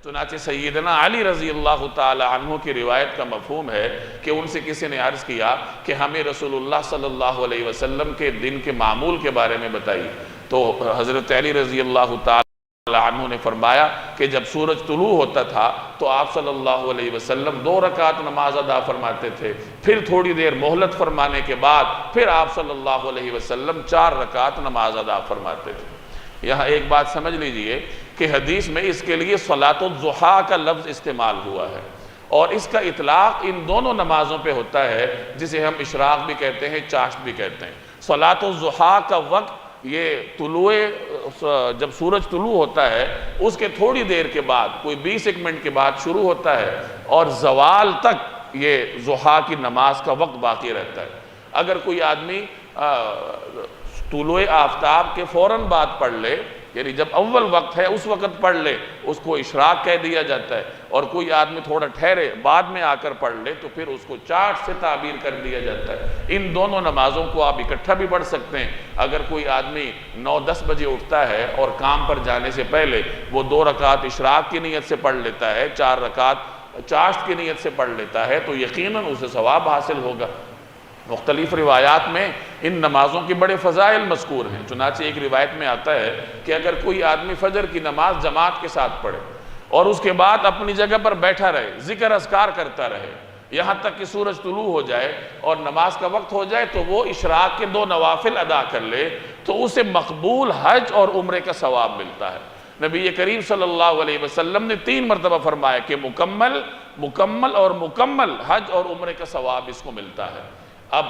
چنانچہ سیدنا علی رضی اللہ تعالی عنہ کی روایت کا مفہوم ہے کہ ان سے کسی نے عرض کیا کہ ہمیں رسول اللہ صلی اللہ علیہ وسلم کے دن کے معمول کے بارے میں بتائیے، تو حضرت علی رضی اللہ تعالی عنہ نے فرمایا کہ جب سورج طلوع ہوتا تھا تو آپ صلی اللہ علیہ وسلم 2 رکعت نماز ادا فرماتے تھے، پھر تھوڑی دیر مہلت فرمانے کے بعد پھر آپ صلی اللہ علیہ وسلم 4 رکعت نماز ادا فرماتے تھے۔ یہاں ایک بات سمجھ لیجئے کہ حدیث میں اس کے لیے صلاۃ الضحیٰ کا لفظ استعمال ہوا ہے، اور اس کا اطلاق ان دونوں نمازوں پہ ہوتا ہے جسے ہم اشراق بھی کہتے ہیں، چاشت بھی کہتے ہیں۔ صلاۃ الضحیٰ کا وقت یہ جب سورج طلوع ہوتا ہے اس کے تھوڑی دیر کے بعد، کوئی 20 منٹ کے بعد شروع ہوتا ہے، اور زوال تک یہ ضحیٰ کی نماز کا وقت باقی رہتا ہے۔ اگر کوئی آدمی طلوع آفتاب کے فوراً بعد پڑھ لے، یعنی جب اول وقت ہے اس وقت پڑھ لے، اس کو اشراق کہہ دیا جاتا ہے، اور کوئی آدمی تھوڑا ٹھہرے بعد میں آ کر پڑھ لے تو پھر اس کو چاشت سے تعبیر کر دیا جاتا ہے۔ ان دونوں نمازوں کو آپ اکٹھا بھی پڑھ سکتے ہیں۔ اگر کوئی آدمی 9-10 بجے اٹھتا ہے اور کام پر جانے سے پہلے وہ 2 رکعت اشراق کی نیت سے پڑھ لیتا ہے، 4 رکعت چاشت کی نیت سے پڑھ لیتا ہے، تو یقیناً اسے ثواب حاصل ہوگا۔ مختلف روایات میں ان نمازوں کی بڑے فضائل مذکور ہیں۔ چنانچہ ایک روایت میں آتا ہے کہ اگر کوئی آدمی فجر کی نماز جماعت کے ساتھ پڑھے اور اس کے بعد اپنی جگہ پر بیٹھا رہے، ذکر اذکار کرتا رہے یہاں تک کہ سورج طلوع ہو جائے اور نماز کا وقت ہو جائے، تو وہ اشراق کے 2 نوافل ادا کر لے تو اسے مقبول حج اور عمرے کا ثواب ملتا ہے۔ نبی کریم صلی اللہ علیہ وسلم نے 3 مرتبہ فرمایا کہ مکمل اور مکمل حج اور عمرے کا ثواب اس کو ملتا ہے۔ اب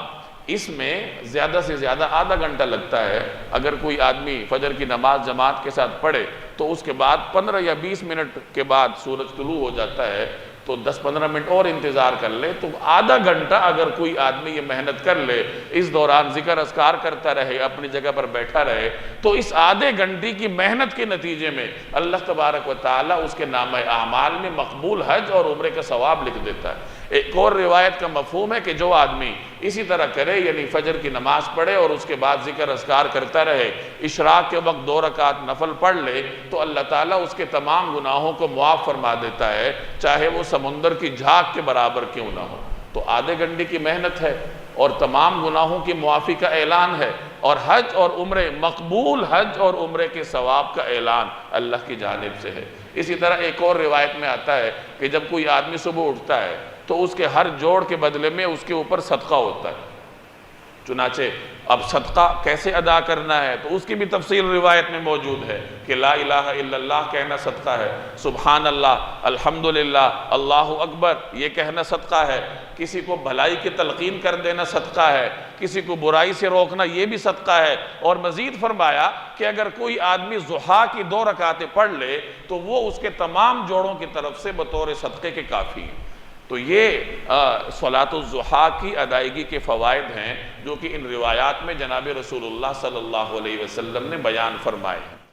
اس میں زیادہ سے زیادہ آدھا گھنٹہ لگتا ہے۔ اگر کوئی آدمی فجر کی نماز جماعت کے ساتھ پڑھے تو اس کے بعد 15 یا 20 منٹ کے بعد سورج طلوع ہو جاتا ہے، تو 10-15 منٹ اور انتظار کر لے، تو آدھا گھنٹہ اگر کوئی آدمی یہ محنت کر لے، اس دوران ذکر اذکار کرتا رہے، اپنی جگہ پر بیٹھا رہے، تو اس آدھے گھنٹے کی محنت کے نتیجے میں اللہ تبارک و تعالیٰ اس کے نامہ اعمال میں مقبول حج اور عمرے کا ثواب لکھ دیتا ہے۔ ایک اور روایت کا مفہوم ہے کہ جو آدمی اسی طرح کرے، یعنی فجر کی نماز پڑھے اور اس کے بعد ذکر اذکار کرتا رہے، اشراق کے وقت 2 رکعت نفل پڑھ لے، تو اللہ تعالیٰ اس کے تمام گناہوں کو معاف فرما دیتا ہے، چاہے وہ سمندر کی جھاگ کے برابر کیوں نہ ہو۔ تو آدھے گھنٹے کی محنت ہے اور تمام گناہوں کی معافی کا اعلان ہے، اور حج اور عمرے، مقبول حج اور عمرے کے ثواب کا اعلان اللہ کی جانب سے ہے۔ اسی طرح ایک اور روایت میں آتا ہے کہ جب کوئی آدمی صبح اٹھتا ہے تو اس کے ہر جوڑ کے بدلے میں اس کے اوپر صدقہ ہوتا ہے۔ چنانچہ اب صدقہ کیسے ادا کرنا ہے تو اس کی بھی تفصیل روایت میں موجود ہے کہ لا الہ الا اللہ کہنا صدقہ ہے، سبحان اللہ، الحمدللہ، اللہ اکبر یہ کہنا صدقہ ہے، کسی کو بھلائی کی تلقین کر دینا صدقہ ہے، کسی کو برائی سے روکنا یہ بھی صدقہ ہے۔ اور مزید فرمایا کہ اگر کوئی آدمی ضحیٰ کی 2 رکعتیں پڑھ لے تو وہ اس کے تمام جوڑوں کی طرف سے بطور صدقے کے کافی ہیں۔ تو یہ صلاۃ الضحیٰ کی ادائیگی کے فوائد ہیں جو کہ ان روایات میں جناب رسول اللہ صلی اللہ علیہ وسلم نے بیان فرمائے ہیں۔